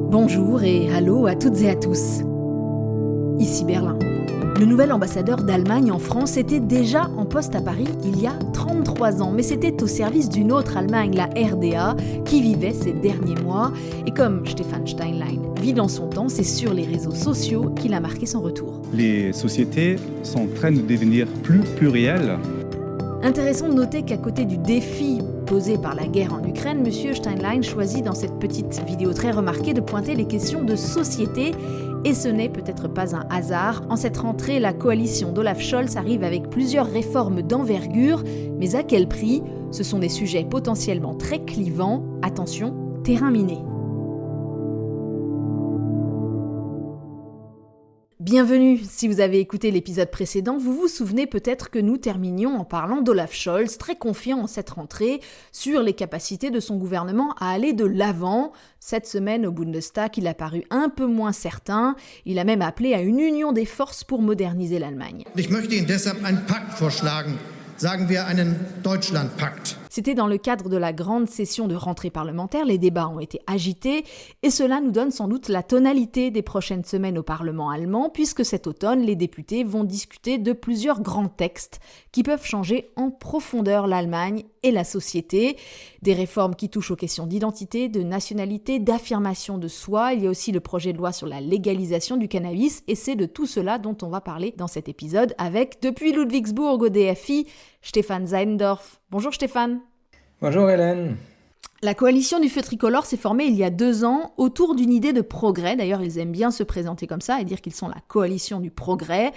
Bonjour et allô à toutes et à tous. Ici Berlin. Le nouvel ambassadeur d'Allemagne en France était déjà en poste à Paris il y a 33 ans, mais c'était au service d'une autre Allemagne, la RDA, qui vivait ces derniers mois. Et comme Stefan Steinlein vit dans son temps, c'est sur les réseaux sociaux qu'il a marqué son retour. Les sociétés sont en train de devenir plus plurielles. Intéressant de noter qu'à côté du défi posé par la guerre en Ukraine, M. Steinlein choisit dans cette petite vidéo très remarquée de pointer les questions de société. Et ce n'est peut-être pas un hasard. En cette rentrée, la coalition d'Olaf Scholz arrive avec plusieurs réformes d'envergure. Mais à quel prix ? Ce sont des sujets potentiellement très clivants. Attention, terrain miné. Bienvenue, si vous avez écouté l'épisode précédent, vous vous souvenez peut-être que nous terminions en parlant d'Olaf Scholz, très confiant en cette rentrée, sur les capacités de son gouvernement à aller de l'avant. Cette semaine au Bundestag, il a paru un peu moins certain. Il a même appelé à une union des forces pour moderniser l'Allemagne. Ich möchte Ihnen deshalb einen Pakt vorschlagen. Sagen wir einen Deutschlandpakt. C'était dans le cadre de la grande session de rentrée parlementaire, les débats ont été agités et cela nous donne sans doute la tonalité des prochaines semaines au Parlement allemand puisque cet automne, les députés vont discuter de plusieurs grands textes qui peuvent changer en profondeur l'Allemagne et la société. Des réformes qui touchent aux questions d'identité, de nationalité, d'affirmation de soi. Il y a aussi le projet de loi sur la légalisation du cannabis et c'est de tout cela dont on va parler dans cet épisode avec, depuis Ludwigsburg au DFI, Stefan Seidendorf. Bonjour Stéphane. Bonjour Hélène. La coalition du feu tricolore s'est formée il y a 2 ans autour d'une idée de progrès. D'ailleurs, ils aiment bien se présenter comme ça et dire qu'ils sont la coalition du progrès.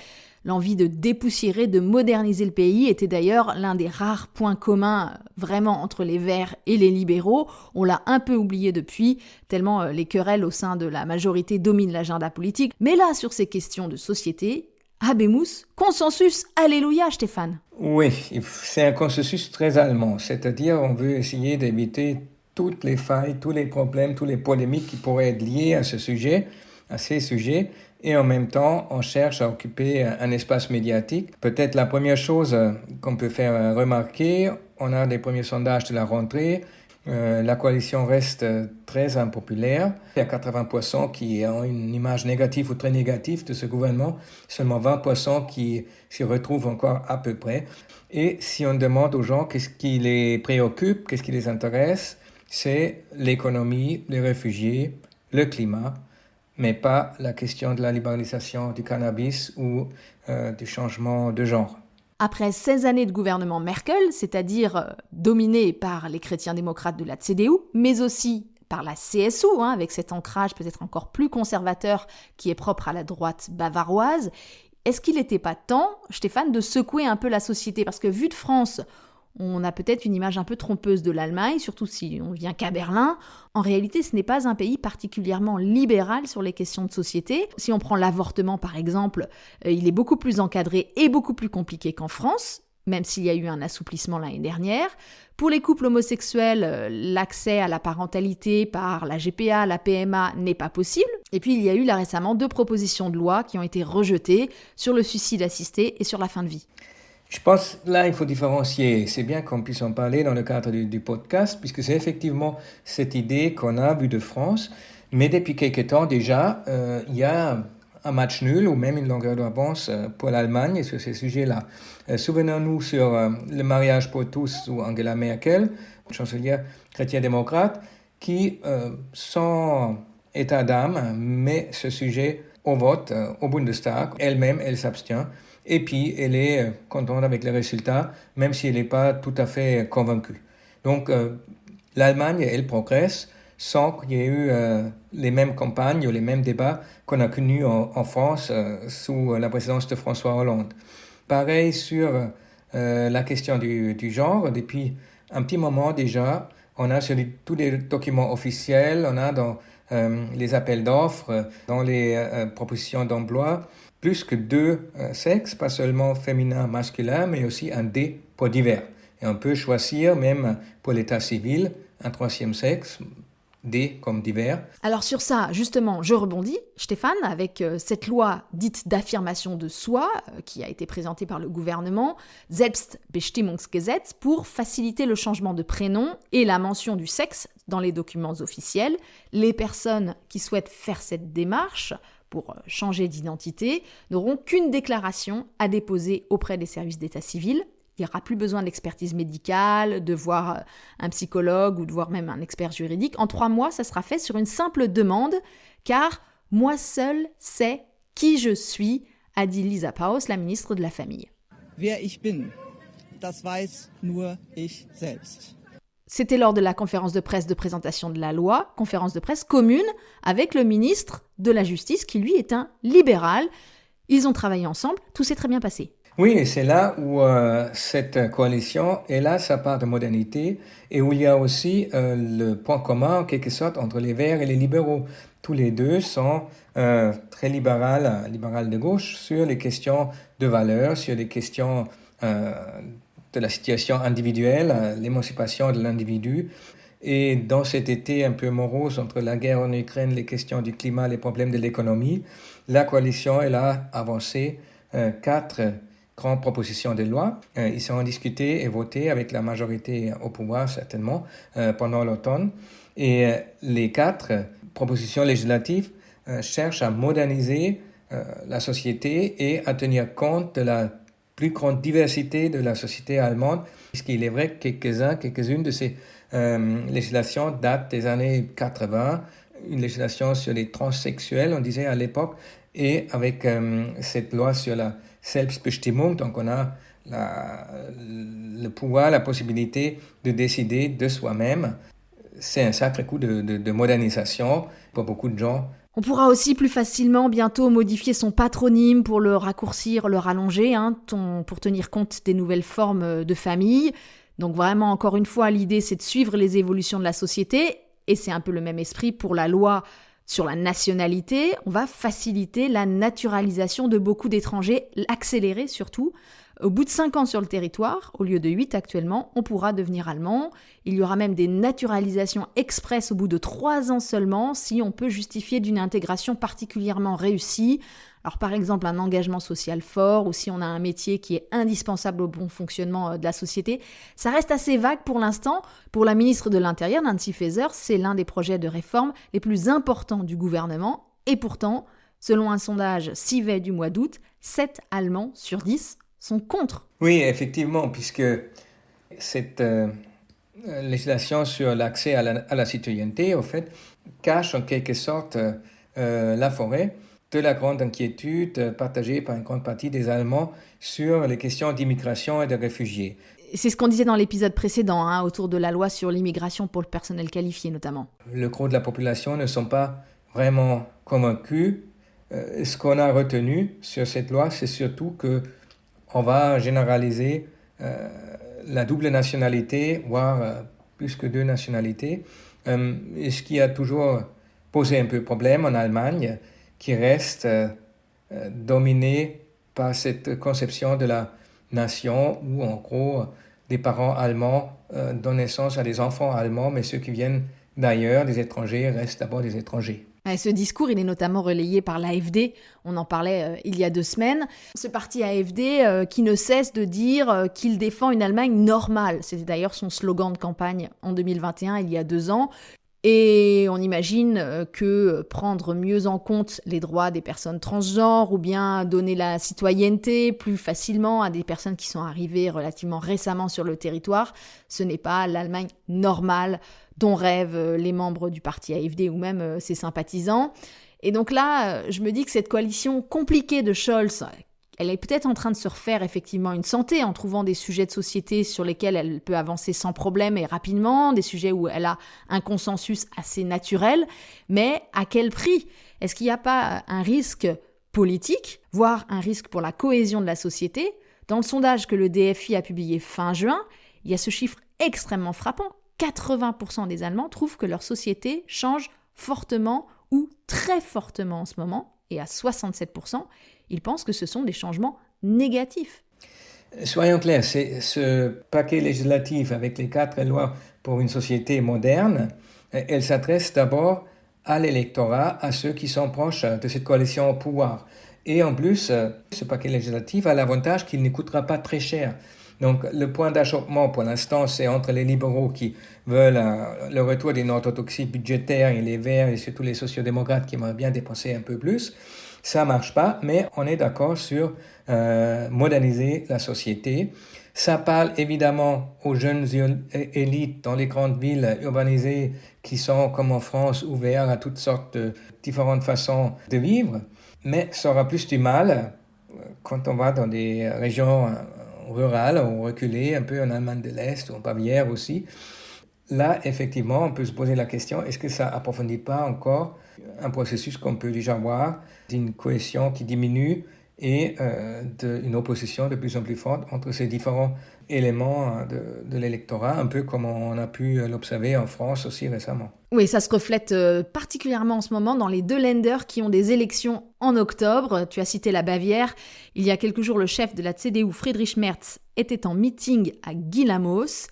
L'envie de dépoussiérer, de moderniser le pays était d'ailleurs l'un des rares points communs vraiment entre les Verts et les libéraux. On l'a un peu oublié depuis, tellement les querelles au sein de la majorité dominent l'agenda politique. Mais là, sur ces questions de société, Habemus, consensus, alléluia Stéphane. Oui, c'est un consensus très allemand, c'est-à-dire on veut essayer d'éviter toutes les failles, tous les problèmes, toutes les polémiques qui pourraient être liées à ce sujet, à ces sujets, et en même temps on cherche à occuper un espace médiatique. Peut-être la première chose qu'on peut faire remarquer, on a des premiers sondages de la rentrée, la coalition reste très impopulaire. Il y a 80% qui ont une image négative ou très négative de ce gouvernement, seulement 20% qui s'y retrouvent encore à peu près. Et si on demande aux gens qu'est-ce qui les préoccupe, qu'est-ce qui les intéresse, c'est l'économie, les réfugiés, le climat, mais pas la question de la libéralisation du cannabis ou du changement de genre. Après 16 années de gouvernement Merkel, c'est-à-dire dominé par les chrétiens démocrates de la CDU, mais aussi par la CSU, avec cet ancrage peut-être encore plus conservateur qui est propre à la droite bavaroise, est-ce qu'il n'était pas temps, Stéphane, de secouer un peu la société ? Parce que vu de France, on a peut-être une image un peu trompeuse de l'Allemagne, surtout si on vient qu'à Berlin. En réalité, ce n'est pas un pays particulièrement libéral sur les questions de société. Si on prend l'avortement, par exemple, il est beaucoup plus encadré et beaucoup plus compliqué qu'en France, même s'il y a eu un assouplissement l'année dernière. Pour les couples homosexuels, l'accès à la parentalité par la GPA, la PMA n'est pas possible. Et puis, il y a eu là récemment 2 propositions de loi qui ont été rejetées sur le suicide assisté et sur la fin de vie. Je pense là il faut différencier. C'est bien qu'on puisse en parler dans le cadre du podcast, puisque c'est effectivement cette idée qu'on a vue de France. Mais depuis quelques temps déjà, il y a un match nul ou même une longueur d'avance pour l'Allemagne sur ces sujets-là. Souvenons-nous sur le mariage pour tous ou Angela Merkel, chancelière chrétien-démocrate, qui, sans état d'âme, met ce sujet au vote au Bundestag. Elle-même, elle s'abstient. Et puis, elle est contente avec les résultats, même si elle n'est pas tout à fait convaincue. Donc, l'Allemagne, elle progresse sans qu'il y ait eu les mêmes campagnes ou les mêmes débats qu'on a connus en France sous la présidence de François Hollande. Pareil sur la question du genre. Depuis un petit moment déjà, on a sur tous les documents officiels, on a dans les appels d'offres, dans les propositions d'emploi, plus que 2 sexes, pas seulement féminin, masculin, mais aussi un D pour divers. Et on peut choisir, même pour l'état civil, un 3e sexe, D comme divers. Alors sur ça, justement, je rebondis, Stéphane, avec cette loi dite d'affirmation de soi, qui a été présentée par le gouvernement, Selbstbestimmungsgesetz, pour faciliter le changement de prénom et la mention du sexe dans les documents officiels. Les personnes qui souhaitent faire cette démarche pour changer d'identité n'auront qu'une déclaration à déposer auprès des services d'état civil. Il n'y aura plus besoin d'expertise médicale, de voir un psychologue ou de voir même un expert juridique. En 3 mois, ça sera fait sur une simple demande, car moi seule sais qui je suis, a dit Lisa Paus, la ministre de la Famille. Wer ich bin, das weiß nur ich selbst. C'était lors de la conférence de presse de présentation de la loi, conférence de presse commune avec le ministre de la Justice, qui lui est un libéral. Ils ont travaillé ensemble, tout s'est très bien passé. Oui, et c'est là où cette coalition est là sa part de modernité et où il y a aussi le point commun en quelque sorte entre les Verts et les libéraux. Tous les deux sont très libérales de gauche sur les questions de valeurs, sur les questions de la situation individuelle, l'émancipation de l'individu. Et dans cet été un peu morose entre la guerre en Ukraine, les questions du climat, les problèmes de l'économie, la coalition elle a avancé 4 grandes propositions de loi. Ils seront discutés et votés avec la majorité au pouvoir certainement pendant l'automne. Et les 4 propositions législatives cherchent à moderniser la société et à tenir compte de la plus grande diversité de la société allemande, puisqu'il est vrai que quelques-unes de ces législations datent des années 80, une législation sur les transsexuels, on disait à l'époque, et avec cette loi sur la Selbstbestimmung, donc on a le pouvoir, la possibilité de décider de soi-même. C'est un sacré coup de modernisation pour beaucoup de gens. On pourra aussi plus facilement bientôt modifier son patronyme pour le raccourcir, le rallonger, pour tenir compte des nouvelles formes de famille. Donc vraiment, encore une fois, l'idée c'est de suivre les évolutions de la société, et c'est un peu le même esprit pour la loi sur la nationalité. On va faciliter la naturalisation de beaucoup d'étrangers, l'accélérer surtout. Au bout de 5 ans sur le territoire, au lieu de 8 actuellement, on pourra devenir allemand. Il y aura même des naturalisations express au bout de 3 ans seulement, si on peut justifier d'une intégration particulièrement réussie. Alors par exemple un engagement social fort, ou si on a un métier qui est indispensable au bon fonctionnement de la société. Ça reste assez vague pour l'instant. Pour la ministre de l'Intérieur, Nancy Faeser, c'est l'un des projets de réforme les plus importants du gouvernement. Et pourtant, selon un sondage CIVET du mois d'août, 7 Allemands sur 10 sont contre. Oui, effectivement, puisque cette législation sur l'accès à la citoyenneté, au fait, cache en quelque sorte la forêt de la grande inquiétude partagée par une grande partie des Allemands sur les questions d'immigration et de réfugiés. C'est ce qu'on disait dans l'épisode précédent, autour de la loi sur l'immigration pour le personnel qualifié notamment. Le gros de la population ne sont pas vraiment convaincus. Ce qu'on a retenu sur cette loi, c'est surtout qu'on va généraliser la double nationalité, voire plus que 2 nationalités, et ce qui a toujours posé un peu problème en Allemagne, qui reste dominé par cette conception de la nation où, en gros, des parents allemands donnent naissance à des enfants allemands, mais ceux qui viennent d'ailleurs, des étrangers, restent d'abord des étrangers. Ce discours, il est notamment relayé par l'AfD, on en parlait il y a 2 semaines. Ce parti AfD qui ne cesse de dire qu'il défend une Allemagne normale. C'était d'ailleurs son slogan de campagne en 2021, il y a 2 ans. Et on imagine que prendre mieux en compte les droits des personnes transgenres ou bien donner la citoyenneté plus facilement à des personnes qui sont arrivées relativement récemment sur le territoire, ce n'est pas l'Allemagne normale dont rêvent les membres du parti AfD ou même ses sympathisants. Et donc là, je me dis que cette coalition compliquée de Scholz, elle est peut-être en train de se refaire effectivement une santé en trouvant des sujets de société sur lesquels elle peut avancer sans problème et rapidement, des sujets où elle a un consensus assez naturel, mais à quel prix ? Est-ce qu'il n'y a pas un risque politique, voire un risque pour la cohésion de la société ? Dans le sondage que le DFI a publié fin juin, il y a ce chiffre extrêmement frappant. 80% des Allemands trouvent que leur société change fortement ou très fortement en ce moment, et à 67%, ils pensent que ce sont des changements négatifs. Soyons clairs, ce paquet législatif avec les 4 lois pour une société moderne Elle s'adresse d'abord à l'électorat, à ceux qui sont proches de cette coalition au pouvoir. Et en plus, ce paquet législatif a l'avantage qu'il ne coûtera pas très cher. Donc le point d'achoppement pour l'instant, c'est entre les libéraux qui veulent le retour d'une orthodoxie budgétaire et les Verts et surtout les sociodémocrates qui aimeraient bien dépenser un peu plus. Ça ne marche pas, mais on est d'accord sur moderniser la société. Ça parle évidemment aux jeunes élites dans les grandes villes urbanisées qui sont, comme en France, ouverts à toutes sortes de différentes façons de vivre. Mais ça aura plus du mal quand on va dans des régions rurales ou reculées, un peu en Allemagne de l'Est ou en Bavière aussi. Là, effectivement, on peut se poser la question, est-ce que ça approfondit pas encore un processus qu'on peut déjà voir d'une cohésion qui diminue et d'une opposition de plus en plus forte entre ces différents éléments de l'électorat, un peu comme on a pu l'observer en France aussi récemment. Oui, ça se reflète particulièrement en ce moment dans les 2 Länder qui ont des élections en octobre. Tu as cité la Bavière. Il y a quelques jours, le chef de la CDU, Friedrich Merz, était en meeting à Guilamos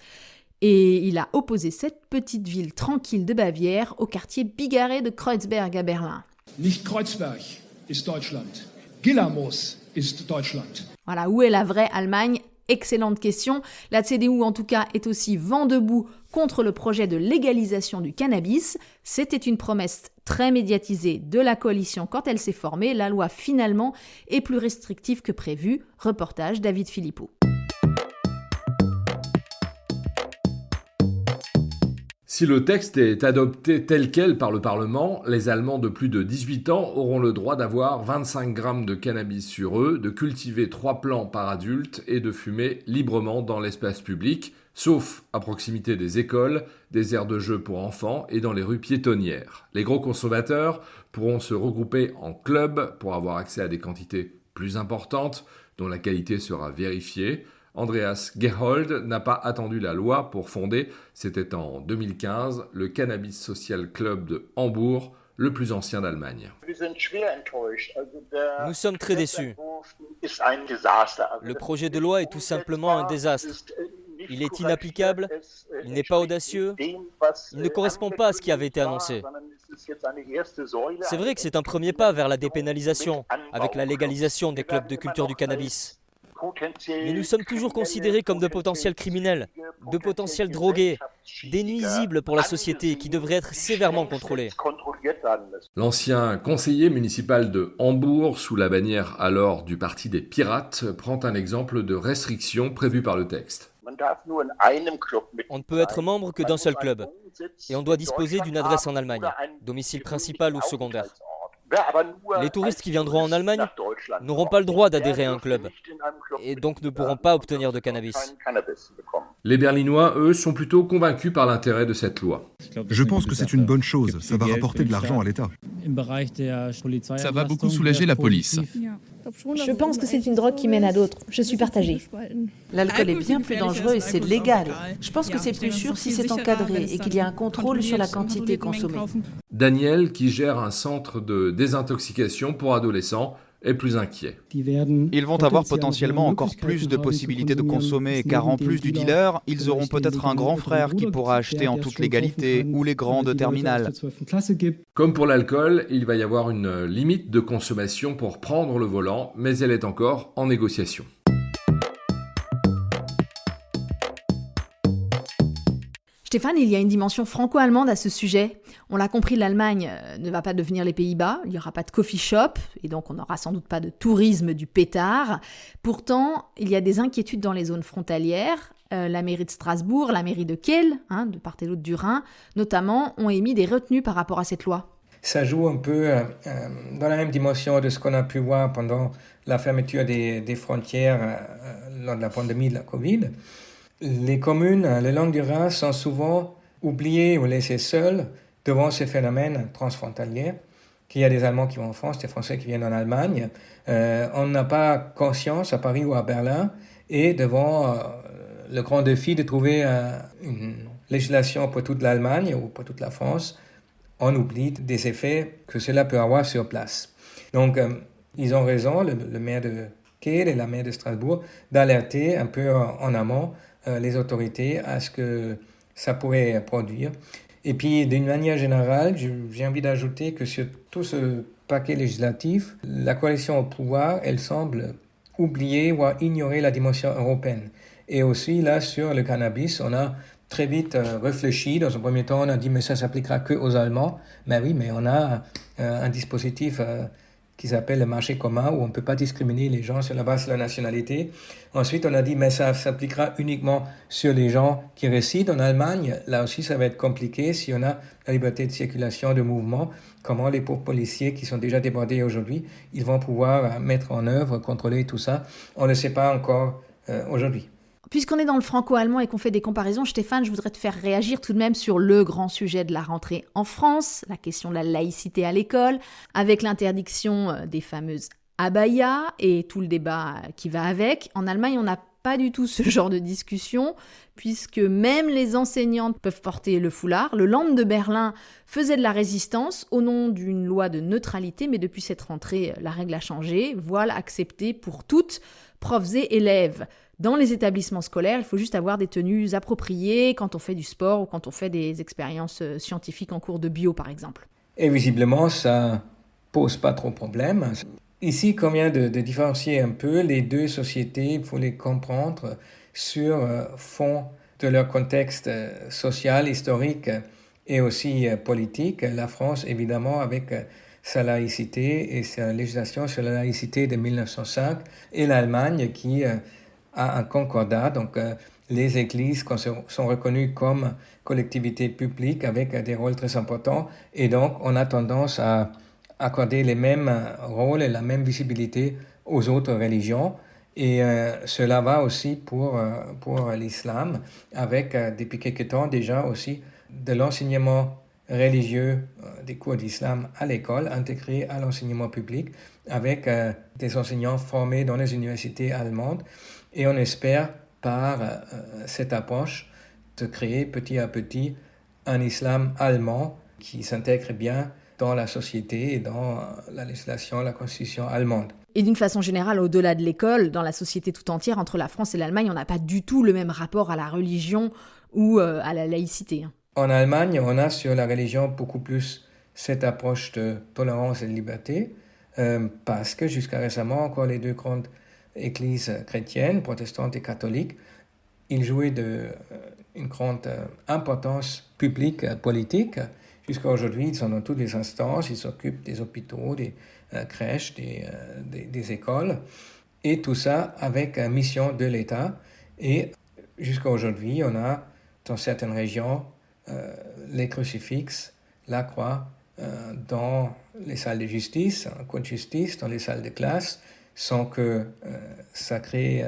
et il a opposé cette petite ville tranquille de Bavière au quartier bigarré de Kreuzberg à Berlin. Nicht Kreuzberg ist Deutschland. Guilamos ist Deutschland. Voilà, où est la vraie Allemagne ? Excellente question. La CDU, en tout cas, est aussi vent debout contre le projet de légalisation du cannabis. C'était une promesse très médiatisée de la coalition quand elle s'est formée. La loi, finalement, est plus restrictive que prévu. Reportage David Philippot. Si le texte est adopté tel quel par le Parlement, les Allemands de plus de 18 ans auront le droit d'avoir 25 grammes de cannabis sur eux, de cultiver 3 plants par adulte et de fumer librement dans l'espace public, sauf à proximité des écoles, des aires de jeux pour enfants et dans les rues piétonnières. Les gros consommateurs pourront se regrouper en clubs pour avoir accès à des quantités plus importantes dont la qualité sera vérifiée. Andreas Gerhold n'a pas attendu la loi pour fonder, c'était en 2015, le Cannabis Social Club de Hambourg, le plus ancien d'Allemagne. Nous sommes très déçus. Le projet de loi est tout simplement un désastre. Il est inapplicable, il n'est pas audacieux, il ne correspond pas à ce qui avait été annoncé. C'est vrai que c'est un premier pas vers la dépénalisation, avec la légalisation des clubs de culture du cannabis. Mais nous sommes toujours considérés comme de potentiels criminels, de potentiels drogués, des nuisibles pour la société qui devraient être sévèrement contrôlés. L'ancien conseiller municipal de Hambourg, sous la bannière alors du Parti des Pirates, prend un exemple de restriction prévue par le texte. On ne peut être membre que d'un seul club, et on doit disposer d'une adresse en Allemagne, domicile principal ou secondaire. Les touristes qui viendront en Allemagne n'auront pas le droit d'adhérer à un club et donc ne pourront pas obtenir de cannabis. Les Berlinois, eux, sont plutôt convaincus par l'intérêt de cette loi. Je pense que c'est une bonne chose, ça va rapporter de l'argent à l'État. Ça va beaucoup soulager la police. Je pense que c'est une drogue qui mène à d'autres. Je suis partagée. L'alcool est bien plus dangereux et c'est légal. Je pense que c'est plus sûr si c'est encadré et qu'il y a un contrôle sur la quantité consommée. Daniel, qui gère un centre de désintoxication pour adolescents, est plus inquiet. Ils vont avoir potentiellement encore plus de possibilités de consommer, car en plus du dealer, ils auront peut-être un grand frère qui pourra acheter en toute légalité, ou les grandes terminales. Comme pour l'alcool, il va y avoir une limite de consommation pour prendre le volant, mais elle est encore en négociation. Stéphane, il y a une dimension franco-allemande à ce sujet. On l'a compris, l'Allemagne ne va pas devenir les Pays-Bas, il n'y aura pas de coffee shop, et donc on n'aura sans doute pas de tourisme du pétard. Pourtant, il y a des inquiétudes dans les zones frontalières. La mairie de Strasbourg, la mairie de Kehl, de part et d'autre du Rhin, notamment, ont émis des retenues par rapport à cette loi. Ça joue un peu dans la même dimension de ce qu'on a pu voir pendant la fermeture des frontières lors de la pandémie de la Covid. Les communes, les langues du Rhin sont souvent oubliées ou laissées seules devant ces phénomènes transfrontaliers. Qu'il y a des Allemands qui vont en France, des Français qui viennent en Allemagne. On n'a pas conscience à Paris ou à Berlin et devant le grand défi de trouver une législation pour toute l'Allemagne ou pour toute la France, on oublie des effets que cela peut avoir sur place. Donc, ils ont raison, le maire de Kehl et la maire de Strasbourg, d'alerter un peu en amont les autorités à ce que ça pourrait produire. Et puis, d'une manière générale, j'ai envie d'ajouter que sur tout ce paquet législatif, la coalition au pouvoir, elle semble oublier ou ignorer la dimension européenne. Et aussi, là, sur le cannabis, on a très vite réfléchi. Dans un premier temps, on a dit, mais ça s'appliquera que aux Allemands. Mais oui, mais on a un dispositif qui s'appelle le marché commun, où on ne peut pas discriminer les gens sur la base de la nationalité. Ensuite, on a dit, mais ça s'appliquera uniquement sur les gens qui résident en Allemagne. Là aussi, ça va être compliqué si on a la liberté de circulation, de mouvement. Comment les pauvres policiers qui sont déjà débordés aujourd'hui, ils vont pouvoir mettre en œuvre, contrôler tout ça. On ne le sait pas encore aujourd'hui. Puisqu'on est dans le franco-allemand et qu'on fait des comparaisons, Stéphane, je voudrais te faire réagir tout de même sur le grand sujet de la rentrée en France, la question de la laïcité à l'école, avec l'interdiction des fameuses abayas et tout le débat qui va avec. En Allemagne, on n'a pas du tout ce genre de discussion, puisque même les enseignantes peuvent porter le foulard. Le Land de Berlin faisait de la résistance au nom d'une loi de neutralité, mais depuis cette rentrée, la règle a changé. Voile accepté pour toutes, profs et élèves. Dans les établissements scolaires, il faut juste avoir des tenues appropriées quand on fait du sport ou quand on fait des expériences scientifiques en cours de bio, par exemple. Et visiblement, ça pose pas trop de problème. Ici, il convient de différencier un peu les deux sociétés. Il faut les comprendre sur fond de leur contexte social, historique et aussi politique. La France, évidemment, avec sa laïcité et sa législation sur la laïcité de 1905, et l'Allemagne qui a un concordat, donc les églises sont reconnues comme collectivités publiques avec des rôles très importants, et donc on a tendance à accorder les mêmes rôles et la même visibilité aux autres religions, et cela va aussi pour l'islam, avec depuis quelque temps déjà aussi de l'enseignement religieux, des cours d'islam à l'école, intégrés à l'enseignement public, avec des enseignants formés dans les universités allemandes. Et on espère, par cette approche, de créer petit à petit un islam allemand qui s'intègre bien dans la société et dans la législation, la constitution allemande. Et d'une façon générale, au-delà de l'école, dans la société tout entière, entre la France et l'Allemagne, on n'a pas du tout le même rapport à la religion ou à la laïcité. En Allemagne, on a sur la religion beaucoup plus cette approche de tolérance et de liberté, parce que jusqu'à récemment, encore les deux grandes églises chrétiennes, protestantes et catholiques, ils jouaient une grande importance publique, politique. Jusqu'à aujourd'hui, ils sont dans toutes les instances, ils s'occupent des hôpitaux, des crèches, des écoles, et tout ça avec une mission de l'État. Et jusqu'à aujourd'hui, on a dans certaines régions les crucifixes, la croix, dans les salles de justice, en cour de justice, dans les salles de classe, sans que ça crée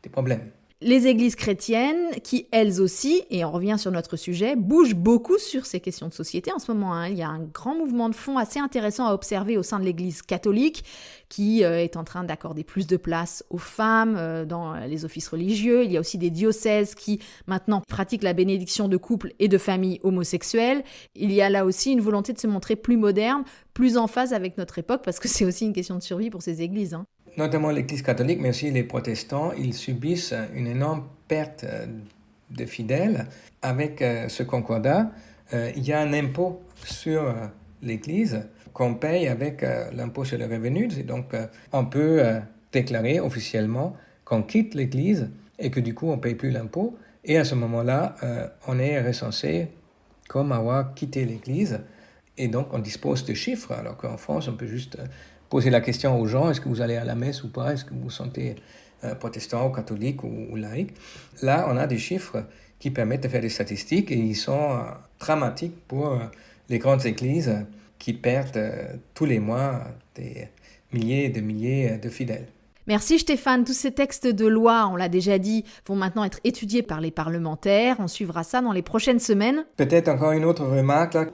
des problèmes. Les églises chrétiennes qui, elles aussi, et on revient sur notre sujet, bougent beaucoup sur ces questions de société en ce moment. Il y a un grand mouvement de fond assez intéressant à observer au sein de l'église catholique qui est en train d'accorder plus de place aux femmes dans les offices religieux. Il y a aussi des diocèses qui maintenant pratiquent la bénédiction de couples et de familles homosexuelles. Il y a là aussi une volonté de se montrer plus moderne, plus en phase avec notre époque, parce que c'est aussi une question de survie pour ces églises. Notamment l'Église catholique, mais aussi les protestants, ils subissent une énorme perte de fidèles. Avec ce concordat, il y a un impôt sur l'Église qu'on paye avec l'impôt sur le revenu. Et donc, on peut déclarer officiellement qu'on quitte l'Église et que du coup, on ne paye plus l'impôt. Et à ce moment-là, on est recensé comme avoir quitté l'Église. Et donc, on dispose de chiffres, alors qu'en France, on peut juste poser la question aux gens, est-ce que vous allez à la messe ou pas, est-ce que vous vous sentez protestant ou catholique ou laïque. Là, on a des chiffres qui permettent de faire des statistiques et ils sont dramatiques pour les grandes églises qui perdent tous les mois des milliers et des milliers de fidèles. Merci Stéphane. Tous ces textes de loi, on l'a déjà dit, vont maintenant être étudiés par les parlementaires. On suivra ça dans les prochaines semaines. Peut-être encore une autre remarque, là,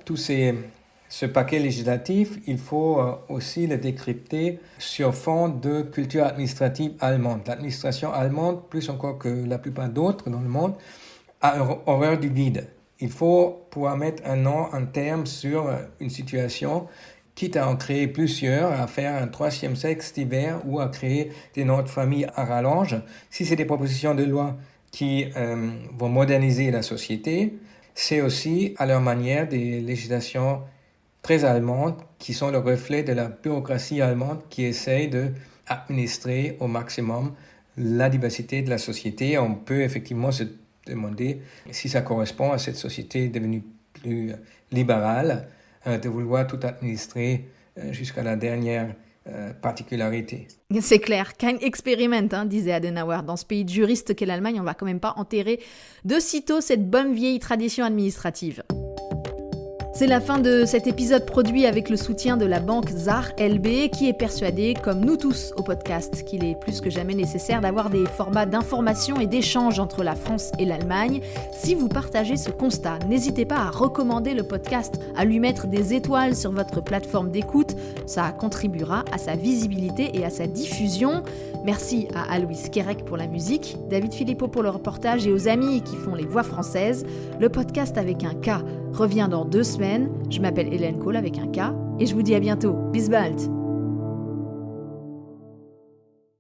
ce paquet législatif, il faut aussi le décrypter sur fond de culture administrative allemande. L'administration allemande, plus encore que la plupart d'autres dans le monde, a horreur du vide. Il faut pouvoir mettre un nom, un terme sur une situation, quitte à en créer plusieurs, à faire un troisième sexe d'hiver ou à créer des noms de famille à rallonge. Si c'est des propositions de loi qui vont moderniser la société, c'est aussi à leur manière des législations très allemandes qui sont le reflet de la bureaucratie allemande qui essaye d'administrer au maximum la diversité de la société. On peut effectivement se demander si ça correspond à cette société devenue plus libérale, de vouloir tout administrer jusqu'à la dernière particularité. C'est clair, kein Experiment, disait Adenauer. Dans ce pays de juristes qu'est l'Allemagne, on va quand même pas enterrer de sitôt cette bonne vieille tradition administrative. C'est la fin de cet épisode produit avec le soutien de la banque Zar LB qui est persuadée, comme nous tous au podcast, qu'il est plus que jamais nécessaire d'avoir des formats d'information et d'échange entre la France et l'Allemagne. Si vous partagez ce constat, n'hésitez pas à recommander le podcast, à lui mettre des étoiles sur votre plateforme d'écoute. Ça contribuera à sa visibilité et à sa diffusion. Merci à Aloïs Kerek pour la musique, David Philippot pour le reportage et aux amis qui font les voix françaises. Le podcast avec un K revient dans 2 semaines. Je m'appelle Hélène Cole avec un K et je vous dis à bientôt. Bis bald!